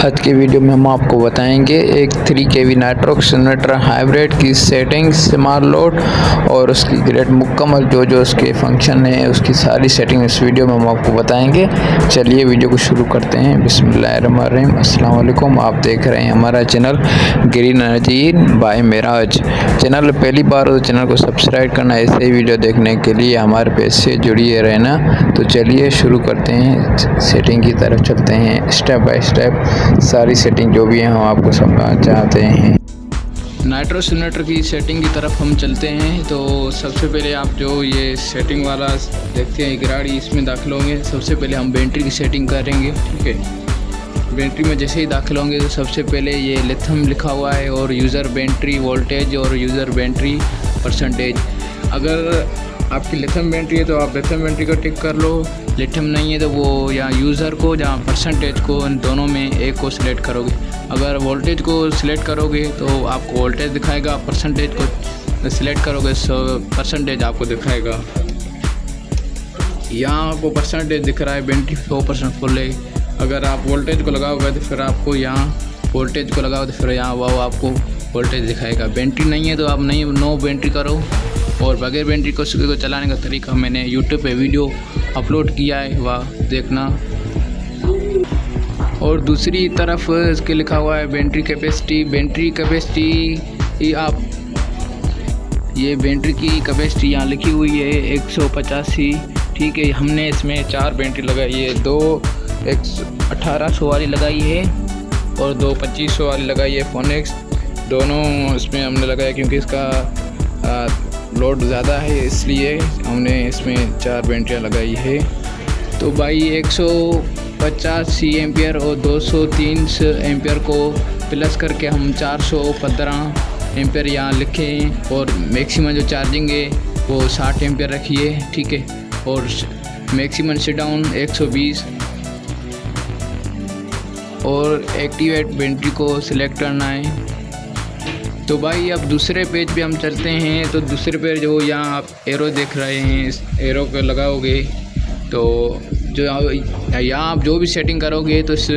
आज की वीडियो में हम आपको बताएंगे एक 3 kV नाइट्रोक्स जनरेटर हाइब्रिड की सेटिंग, स्मार्ट लोड और उसकी ग्रेड मुकम्मल जो उसके फंक्शन है उसकी सारी सेटिंग इस वीडियो में हम आपको बताएंगे। चलिए वीडियो को शुरू करते हैं। बिस्मिल्लाहिर्रहमानिर्रहीम। अस्सलाम वालेकुम। आप देख रहे हैं हमारा channel green energy by Meraj. Channel पहली बार हो तो चैनल को सब्सक्राइब करना, ऐसे ही वीडियो देखने के लिए हमारे पेज से जुड़िए रहना। तो चलिए शुरू करते हैं, सेटिंग की तरफ चलते हैं। स्टेप बाय स्टेप सारी सेटिंग जो भी है हम आपको समझाना चाहते हैं। नाइट्रोक्स जनरेटर की सेटिंग की तरफ हम चलते हैं। तो सबसे पहले आप जो ये सेटिंग वाला देखते हैं गाड़ी, इसमें दाखिल होंगे। सबसे पहले हम बैटरी की सेटिंग करेंगे, ठीक है। बैटरी में जैसे ही दाखिल होंगे तो सबसे पहले ये लिथियम लिखा हुआ है और यूज़र बैटरी वोल्टेज और यूज़र बैटरी परसेंटेज। अगर आपकी लिथियम बैटरी है तो आप लिथियम बैटरी को टिक कर लो, लिथियम नहीं है तो वो या यूज़र को या परसेंटेज को, इन दोनों में एक को सिलेक्ट करोगे। अगर वोल्टेज को सिलेक्ट करोगे तो आपको वोल्टेज दिखाएगा, परसेंटेज को सिलेक्ट करोगे तो परसेंटेज आपको दिखाएगा। यहाँ आपको परसेंटेज दिख रहा है, बैटरी 100% फुल है। अगर आप वोल्टेज को लगाओगे तो फिर आपको यहाँ वोल्टेज को लगाओ तो फिर यहाँ वो आपको वोल्टेज दिखाएगा। बैटरी नहीं है तो आप नहीं नो बैटरी करो। और बगैर बैटरी को चलाने का तरीका मैंने YouTube पे वीडियो अपलोड किया है, वह देखना। और दूसरी तरफ इसके लिखा हुआ है बैटरी कैपेसिटी। बैटरी कैपेसिटी आप ये बैटरी की कैपेसिटी यहाँ लिखी हुई है 185, ठीक है। हमने इसमें 4 बैटरी लगाई है, 2 1800 वाली लगाई है और 2 2500 वाली लगाई है फोनेक्स। दोनों इसमें हमने लगाया क्योंकि इसका लोड ज़्यादा है, इसलिए हमने इसमें 4 बैटरियाँ लगाई है। तो भाई 150 एम्पियर और 203 एम्पियर को प्लस करके हम 415 एम्पियर यहाँ लिखें। और मैक्सिमम जो चार्जिंग है वो 60 एम्पियर रखिए, ठीक है। और मैक्सिमम शट डाउन 120 और एक्टिवेट बैटरी को सिलेक्ट करना है। तो भाई अब दूसरे पेज पे हम चलते हैं। तो दूसरे पेज जो यहाँ आप एरो देख रहे हैं, इस एरो को लगाओगे तो जो यहाँ आप जो भी सेटिंग करोगे तो इस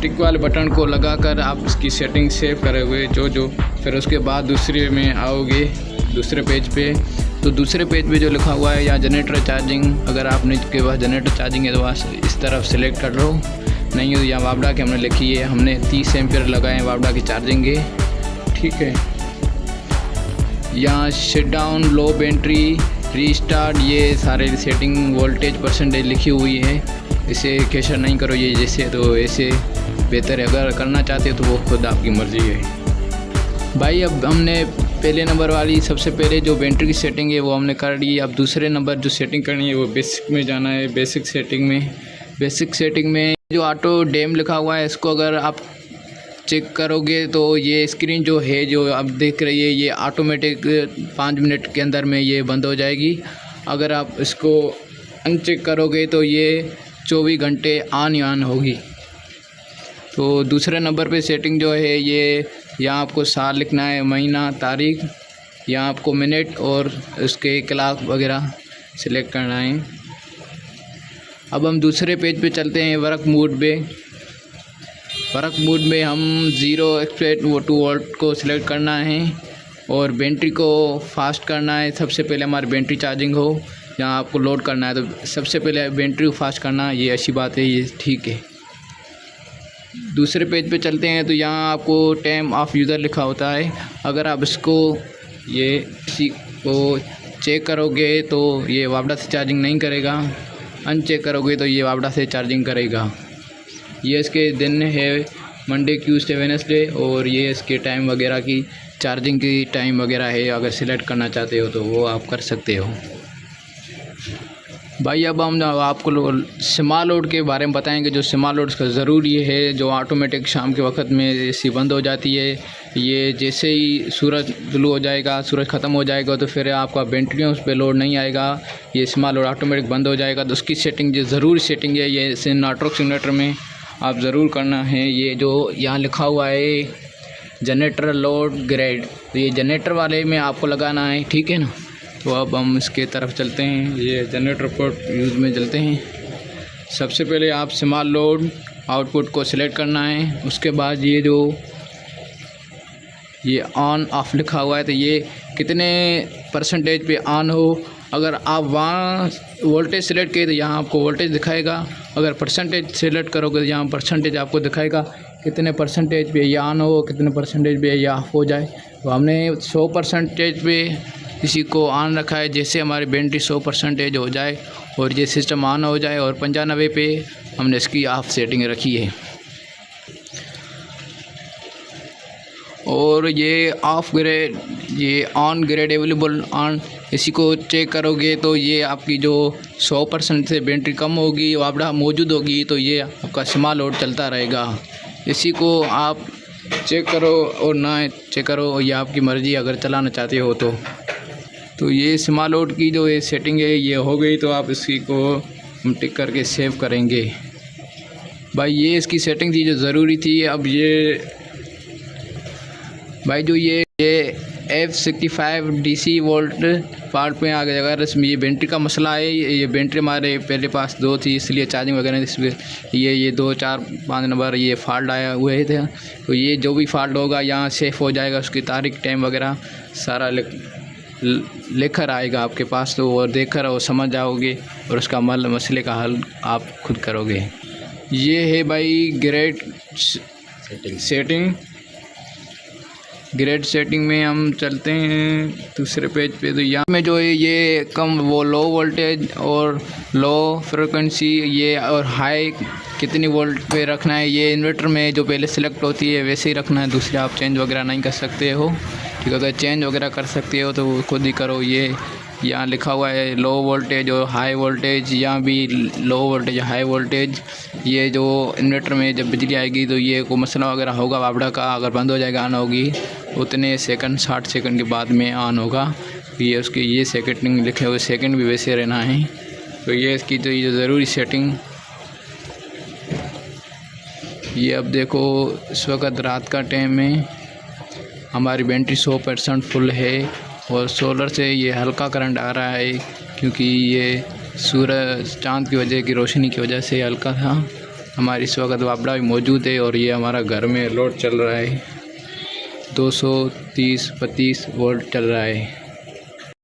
टिक वाले बटन को लगाकर आप इसकी सेटिंग सेव करोगे जो फिर उसके बाद दूसरे में आओगे दूसरे पेज पे। तो दूसरे पेज पे जो लिखा हुआ है यहाँ जनरेटर चार्जिंग, अगर आपने के पास जनरेटर चार्जिंग है तो वहाँ इस तरफ सेलेक्ट कर लो। नहीं हो तो यहाँ वापडा की हमने लिखी है, हमने 30 एम्पियर लगाए हैं वापडा की चार्जिंग है, ठीक है। यहाँ शट डाउन, लो बैटरी, रीस्टार्ट, ये सारे सेटिंग वोल्टेज परसेंटेज लिखी हुई है। इसे कैसे नहीं करो ये जैसे, तो ऐसे बेहतर है। अगर करना चाहते हो तो वो खुद आपकी मर्ज़ी है। भाई अब हमने पहले नंबर वाली सबसे पहले जो बैटरी की सेटिंग है वो हमने कर ली। अब दूसरे नंबर जो सेटिंग करनी है वो बेसिक में जाना है। बेसिक सेटिंग में जो ऑटो डैम लिखा हुआ है इसको अगर आप चेक करोगे तो ये स्क्रीन जो है जो आप देख रही है ये ऑटोमेटिक 5 मिनट के अंदर में ये बंद हो जाएगी। अगर आप इसको अनचेक करोगे तो ये 24 घंटे ऑन होगी। तो दूसरे नंबर पे सेटिंग जो है ये यहाँ आपको साल लिखना है, महीना, तारीख, यहाँ आपको मिनट और उसके क्लॉक वगैरह सिलेक्ट करना है। अब हम दूसरे पेज पे चलते हैं वर्क मोड पे। वर्क मोड में हम 0 एक्सपेक्ट 2 वोल्ट को सिलेक्ट करना है और बैटरी को फास्ट करना है। सबसे पहले हमारी बैटरी चार्जिंग हो, यहाँ आपको लोड करना है तो सबसे पहले बैटरी को फास्ट करना, ये अच्छी बात है, ये ठीक है। दूसरे पेज पे चलते हैं तो यहाँ आपको टाइम ऑफ यूज़र लिखा होता है। अगर आप इसको ये इसी को चेक करोगे तो ये वापडा से चार्जिंग नहीं करेगा, अनचेक करोगे तो ये वापडा से चार्जिंग करेगा। ये इसके दिन है मंडे, ट्यूसडे, वेडनेसडे और ये इसके टाइम वगैरह की चार्जिंग की टाइम वगैरह है। अगर सिलेक्ट करना चाहते हो तो वो आप कर सकते हो। भाई अब हम आपको स्मार्ट लोड के बारे में बताएंगे। जो स्मार्ट लोड का ज़रूरी है, जो ऑटोमेटिक शाम के वक्त में एसी बंद हो जाती है। ये जैसे ही सूरज तुलू हो जाएगा, सूरज ख़त्म हो जाएगा तो फिर आपका बैटरियों उस पर लोड नहीं आएगा, ये स्मार्ट लोड ऑटोमेटिक बंद हो जाएगा। तो उसकी सेटिंग जो ज़रूरी सेटिंग है ये इसे नाइट्रोक्स जनरेटर में आप ज़रूर करना है। ये जो यहाँ लिखा हुआ है जनरेटर लोड ग्रेड, तो ये जनरेटर वाले में आपको लगाना है, ठीक है ना। तो अब हम इसके तरफ चलते हैं, ये जनरेटर पोर्ट यूज़ में चलते हैं। सबसे पहले आप स्मार्ट लोड आउटपुट को सिलेक्ट करना है। उसके बाद ये जो ये ऑन ऑफ लिखा हुआ है तो ये कितने परसेंटेज पे ऑन हो। अगर आप वहाँ वोल्टेज सिलेक्ट किए तो यहाँ आपको वोल्टेज दिखाएगा। अगर परसेंटेज सिलेक्ट करोगे तो यहाँ परसेंटेज आपको दिखाएगा कितने परसेंटेज पे ये ऑन हो, कितने परसेंटेज पे ये ऑफ हो जाए। तो हमने 100% पे इसी को ऑन रखा है, जैसे हमारी बैटरी 100% हो जाए और ये सिस्टम ऑन हो जाए। और 95 पे हमने इसकी ऑफ सेटिंग रखी है। और ये ऑफ ग्रेड, ये ऑन ग्रेड अवेलेबल ऑन, इसी को चेक करोगे तो ये आपकी जो 100% से बैटरी कम होगी वो आपका मौजूद होगी तो ये आपका स्मॉल लोड चलता रहेगा। इसी को आप चेक करो और ना चेक करो, ये आपकी मर्ज़ी, अगर चलाना चाहते हो तो ये स्मॉल लोड की जो ये सेटिंग है ये हो गई। तो आप इसी को हम टिक करके सेव करेंगे। भाई ये इसकी सेटिंग थी जो ज़रूरी थी। अब ये भाई जो ये F65 DC वोल्ट पार्ट में आ गया। अगर इसमें ये बैटरी का मसला है, ये बैटरी हमारे पहले पास 2 थी इसलिए चार्जिंग वगैरह इसमें ये 2, 4, 5 नंबर ये फॉल्ट आया हुए थे। तो ये जो भी फॉल्ट होगा यहाँ सेफ हो जाएगा, उसकी तारीख टाइम वगैरह सारा लेकर आएगा आपके पास। तो और देख कर और समझ जाओगे और उसका मसले का हल आप खुद करोगे। ये है भाई ग्रेड सेटिंग। ग्रेड सेटिंग में हम चलते हैं दूसरे पेज पे। तो यहाँ में जो है ये कम वो लो वोल्टेज और लो फ्रिक्वेंसी ये और हाई कितनी वोल्ट पे रखना है, ये इन्वर्टर में जो पहले सिलेक्ट होती है वैसे ही रखना है। दूसरे आप चेंज वगैरह नहीं कर सकते हो। ठीक है, अगर चेंज वगैरह कर सकते हो तो वो खुद ही करो। ये यहाँ लिखा हुआ है लो वोल्टेज और हाई वोल्टेज, यहाँ भी लो वोल्टेज हाई वोल्टेज। ये जो इन्वर्टर में जब बिजली आएगी तो ये कोई मसला वगैरह होगा बाबड़ा का, अगर बंद हो जाएगा ऑन होगी उतने सेकंड 60 सेकंड के बाद में ऑन होगा। ये उसकी ये सेकंड लिखे हुए सेकंड भी वैसे रहना है। तो ये इसकी तो ये ज़रूरी सेटिंग। ये अब देखो इस वक्त रात का टाइम है, हमारी बैटरी 100% फुल है और सोलर से ये हल्का करंट आ रहा है क्योंकि ये सूरज चाँद की वजह की रोशनी की वजह से हल्का था। हमारी इस वक्त वापड़ा भी मौजूद है और ये हमारा घर में लोड चल रहा है 230-32 वोल्ट चल रहा है।